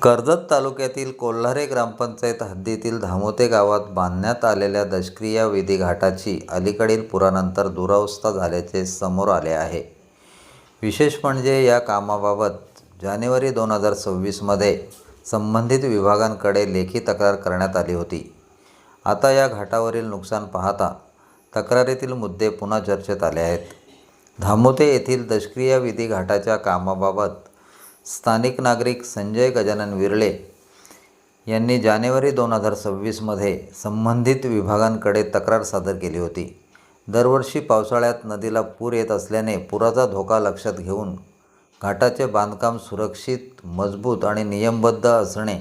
कर्जत तालुक्यातील कोल्हारे ग्रामपंचायत हद्दीतील धामोते गावात बांधण्यात आलेल्या दशक्रिया विधी घाटाची अलीकडील पुरानंतर दुरवस्था झाल्याचे समोर आले आहे। विशेष म्हणजे या कामाबाबत जानेवारी 2026मध्ये संबंधित विभागांकडे लेखी तक्रार करण्यात आली होती। आता या घाटावरील नुकसान पाहता तक्रारीतील मुद्दे पुन्हा चर्चेत आले आहेत। धामोते येथील दशक्रिया विधी घाटाच्या कामाबाबत स्थानिक नागरिक संजय गजानन विरळे यांनी जानेवारी 2026मध्ये संबंधित विभागांकडे तक्रार सादर केली होती। दरवर्षी पावसाळ्यात नदीला पूर येत असल्याने पुराचा धोका लक्षात घेऊन घाटाचे बांधकाम सुरक्षित, मजबूत आणि नियमबद्ध असणे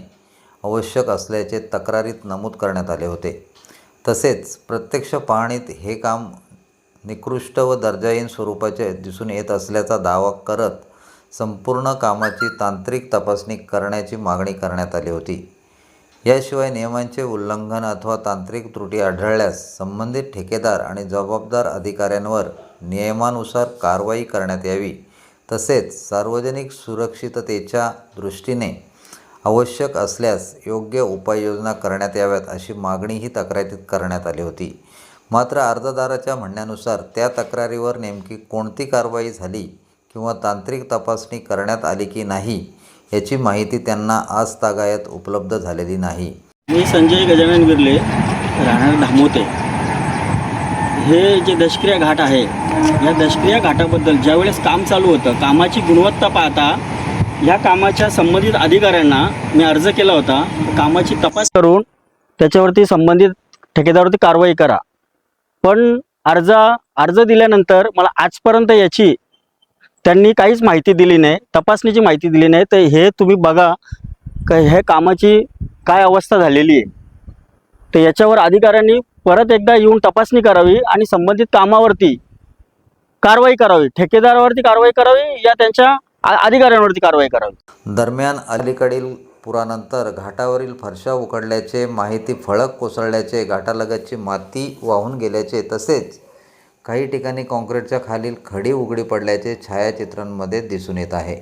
आवश्यक असल्याचे तक्रारीत नमूद करण्यात आले होते। तसेच प्रत्यक्ष पाहणीत हे काम निकृष्ट व दर्जाहीन स्वरूपाचे दिसून येत असल्याचा दावा करत संपूर्ण कामाची तांत्रिक तपासणी करण्याची मागणी करण्यात आली होती। याशिवाय नियमांचे उल्लंघन अथवा तांत्रिक त्रुटी आढळल्यास संबंधित ठेकेदार आणि जबाबदार अधिकाऱ्यांवर नियमानुसार कारवाई करण्यात यावी। तसेच सार्वजनिक सुरक्षिततेच्या दृष्टीने आवश्यक असल्यास योग्य उपाययोजना करण्यात याव्यात अशी मागणीही तक्रारीत करण्यात आली होती। मात्र अर्जदाराच्या म्हणण्यानुसार त्या तक्रारीवर नेमकी कोणती कारवाई झाली किंवा तांत्रिक तपासणी करण्यात आली की नाही याची माहिती त्यांना आजतागायत उपलब्ध झालेली नाही। मी संजय गजानन विरळे, राहणार धामोते। हे जे दशक्रिया घाट आहे, या दशक्रिया घाटाबद्दल ज्यावेळेस काम चालू होतं, कामाची गुणवत्ता पाहता या कामाच्या संबंधित अधिकाऱ्यांना मी अर्ज केला होता, कामाची तपास करून त्याच्यावरती संबंधित ठेकेदारावरती कारवाई करा। पण अर्ज दिल्यानंतर मला आजपर्यंत याची त्यांनी काहीच माहिती दिली नाही, तपासणीची माहिती दिली नाही। तर हे तुम्ही बघा की हे कामाची काय अवस्था झालेली आहे। तर याच्यावर अधिकाऱ्यांनी परत एकदा येऊन तपासणी करावी आणि संबंधित कामावरती कारवाई करावी, ठेकेदारावरती कारवाई करावी या त्यांच्या अधिकाऱ्यांवरती कारवाई करावी। दरम्यान अलीकडील पुरानंतर घाटावरील फरशा उखडल्याचे, माहिती फळक कोसळल्याचे, घाटालगतची माती वाहून गेल्याचे तसेच काही ठिकाणी काँक्रीटच्या खालील खडी उघडी पडल्याचे छायाचित्रांमध्ये दिसून येत आहे।